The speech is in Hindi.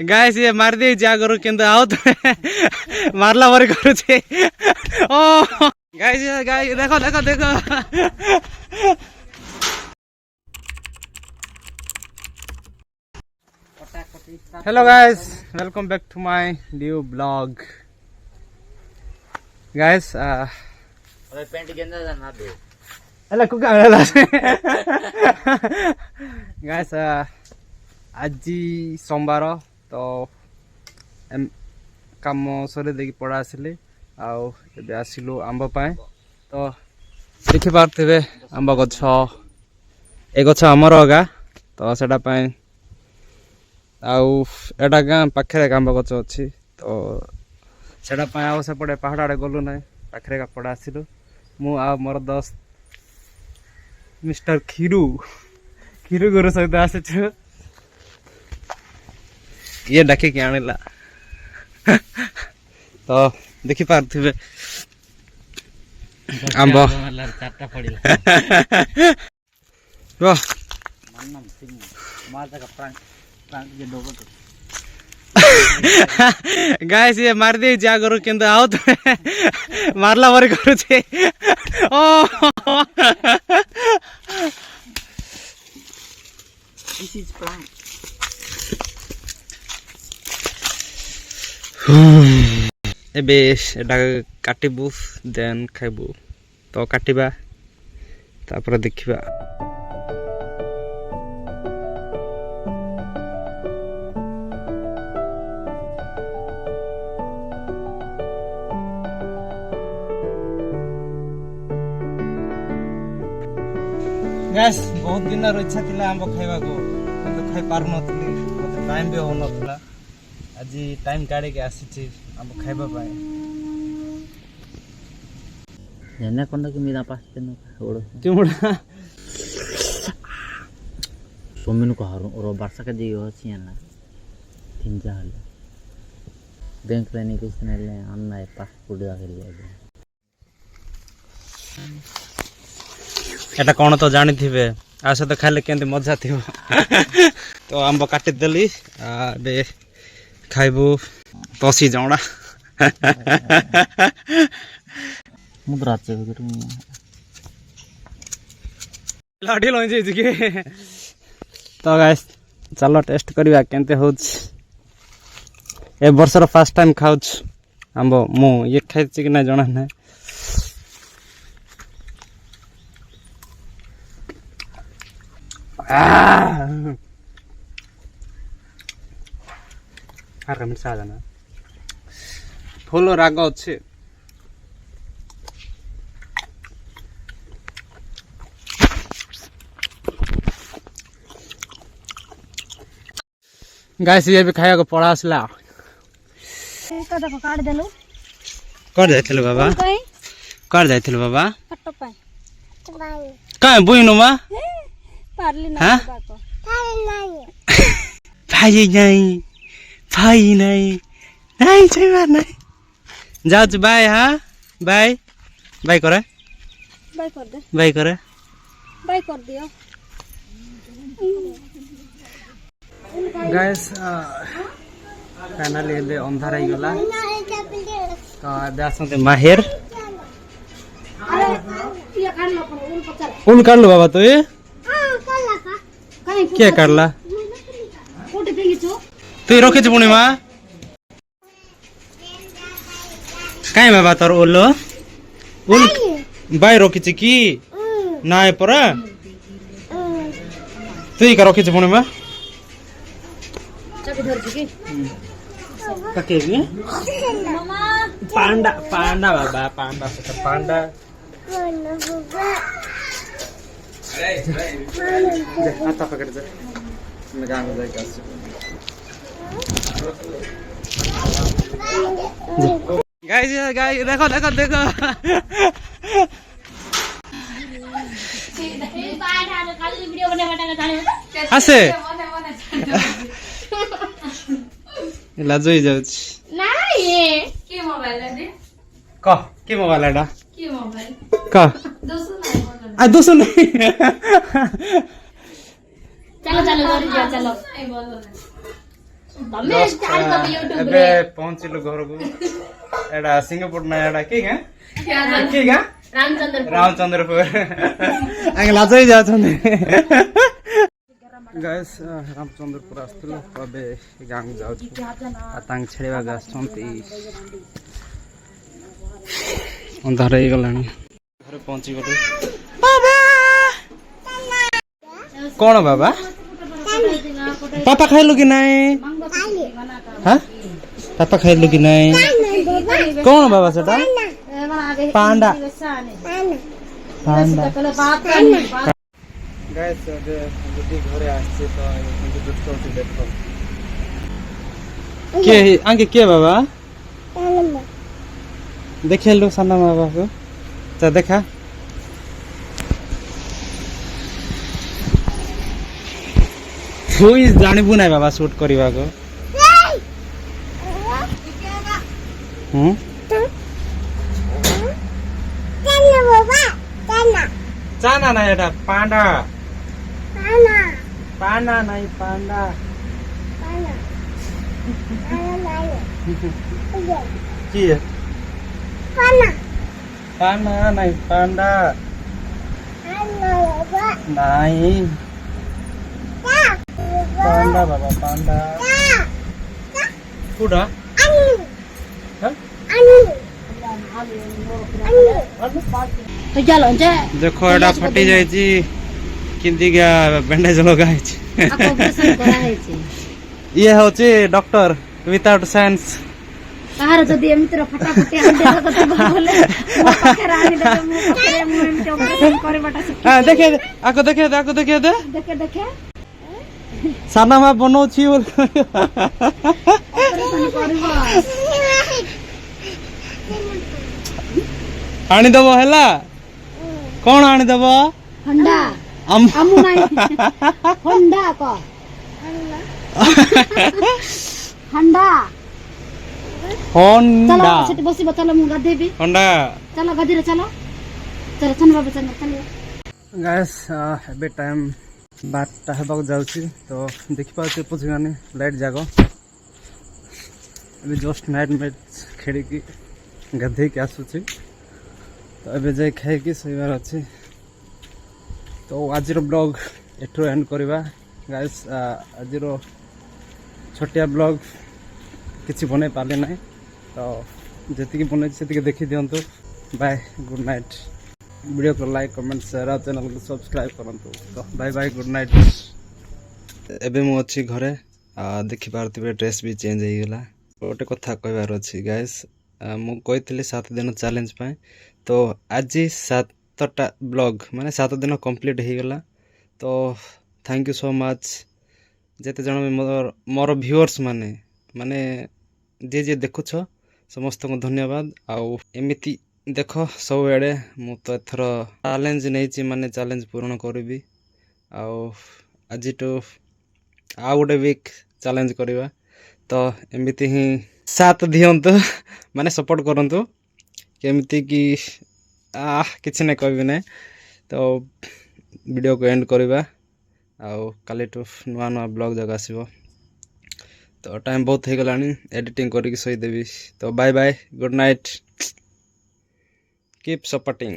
गाइस ये मार दे जा करू केंदा आओ तो मारला वर करू छे ओ गाइस देखो देखो देखो hello guys welcome back to my new blog guys अरे पेंट गेंदा ना दे हेलो कुका हेलो गाइस आज सोमवार तो काम सरे देखी पड़ा आसिले आसिलु आंब पाए तो देखि पार्थिबे आंब गछ ए गछ हमर अगा तो सेटा पाए आउ एटा गाँ पाखे आंब गछ अच्छी तो सेटा पाए आउ सेपटे पहाड़ आड़े गलु ना पाखे का पड़ा आसिलु मु आ मोर दोस्त मिस्टर खीरू गुरु सहित आसिछु ये डाके कि आनिला तो देखि पार्थिबे आंब चारटा पड़िला वाह मन्नम सिंह माता का प्राण के डोगो तो गाइस ये मार दे जा करू केंदा आओ तो मारला वर करू छे ओ दिस इज प्राण एबे एटा काटिबु देन खाइबु तो काटिबा तापर देखिबा गाइस बहुत दिन इच्छा थिला आंब खाइबा को तो खाइ पार नथली मते टाइम भी हो नथला आज टाइम काढे के आसी आंब खाइबा पाए जने कोन के मिना पास तेन ओड़ तिमुडा सोमिन को हरो और वर्षा के दियो अछि ना तीन जाल बैंक लेने के सनेले अन्ना पासपोर्ट आगे एटा कौन तो जानी थिबे आ से तो खाले केंते मजा थिबो तो आंब काटि देली बे खाइबो तसी जौड़ा मुद्रा से लाठी लई जे के तो गाइस चलो टेस्ट करबा केंते होछ ए वर्षर फर्स्ट टाइम खाउछ आंब मु ये खाइछि कि ना जणा ना मिसाना फुल राग अच्छे गाइस ये भी खाया को पड़ा आसला कर जाइथिल बाबा कर जाइथिल बाबा कहाँ बुइनु मा हाँ भाई नहीं नहीं चाहिए बार नहीं जाओ बाय हाँ बाय बाय करे बाय करे बाय कर दियो गाइस फाइनली एबे अंधार ही गला तो एबे आसते माहिर उन काढ लो बाबा तो ये क्या काढला तु रखी पुणी माँ कहीं बाबा तोर ओलो उन बाय रखी कि ना परा तु का रखी पुणी माँ पांडा पांडा बाबा पांडा पांडा आता पकड़ जा मैं गांव में जाके गाइस देखो देखो देखो हसे लाजोई जाउछ ना ये के मोबाइल दे क के मोबाइल एडा के मोबाइल क दोसो नहीं चलो चलो चलो चलो ଏବେ ପହଞ୍ଚିଲୁ ଘରକୁ ଏଟା ସିଙ୍ଗପୁର ନା ଏଟା କି ଗାଁ କି ଗାଁ ରାମଚନ୍ଦ୍ରପୁର ଆଜ୍ଞା ଲାଜ ହେଇ ଯାଉଛନ୍ତି ଗାଇସ୍ ରାମଚନ୍ଦ୍ରପୁର ଆସିଥିଲୁ ଏବେ ଗାଁକୁ ଯାଉଛୁ ଆଉ ତାଙ୍କୁ ଛାଡ଼ିବାକୁ ଆସିଛନ୍ତି ଅନ୍ଧାର ହେଇଗଲାଣି ଘରେ ପହଞ୍ଚିଗଲୁ କଣ ବାବା ପାପା ଖାଇଲୁ କି ନାଇଁ ହଁ ପାପା ଖାଇଲୁ କି ନାଇଁ କଣ ବାବା ସେଟା ପାଣ୍ଡା ପାଣ୍ଡା ଗାଇସ୍ ଏବେ ଯଦି ଘରେ ଆସିছে ତ କିନ୍ତୁ ଦୁଷ୍ଟ ହଉଛି ଦେଖ କିଏ ଆଙ୍କେ କିଏ ବାବା ଦେଖେଲୁ ସାନ ବାବାକୁ ତ ଦେଖା তুই জানিবু না বাবা শুট করিবাকো হুম চানা না এটা পান্ডা পান্ডা নাই পান্ডা কি পান্ডা নাই পান্ডা নাই पांडा बाबा पांडा कुड़ा देखो एटा फटी जाई छी किंदी गया बैंडेज लगा छी ये होची डॉक्टर विदाउट साइंस कहार जदी एमितिर फटाफटी आंदे तो बोले मो पाखे रानी दे मो पाखे मो एमिति ऑपरेशन करे बाटा हां देखे आको देखे देखे देखे साना मा बनौछि बोल आनी दबो हैला कोन आनी दबो ठंडा हमु नाही ठंडा को ठंडा होंडा चलो सेट बसी चलो मु गाधेबी होंडा चलो गाधी रे चलो चलो चल बाबा चलो गाइस एबे टाइम 12टा हेबाक जाउछि तो देखि पाउछि पुछि गाने लाइट जागो अभी जस्ट नाइट मैच खेड़ी की गाधे के आसुछि तो अबे जाय खाइ की सहीबार अछि तो आजिरो ब्लॉग एठो एंड करबा गाइस आजिरो छोटिया ब्लॉग किसी बने पाले ना तो जति बने से देखी दिंतु बाय गुड नाइट वीडियो को लाइक कमेंट शेयर और चैनल को सब्सक्राइब करंतु तो बाय बाय गुड नाइट एबे मु अछि घरे देखि पारथिबे ड्रेस भी चेंज हो गला गोटे कथा कहबार अछि गाइस मु कहितली 7 दिन चैलेंज पाए तो आज 7टा ब्लॉग माने 7 दिन कंप्लीट हो गला तो थैंक यू सो मच जेते जण मोर व्यूअर्स माने माने जे देखुछ समस्त को धन्यवाद आउ एमिति देख सब एडे मु तो एथर चैलेंज नहीं माने चैलेंज पूर्ण करबी आउ आज तो आ गोटे वीक चैलेंज करवा तो एमिति ही साथ दियंतु माने सपोर्ट करंतु केमिति कि किछि नै कहबी नै तो वीडियो को एंड करवा आउ काली तो नुआ नुआ ब्लॉग जगह आसीबो तो टाइम बहुत हो गलानी एडिटिंग करके सही देवी तो bye bye good night keep supporting.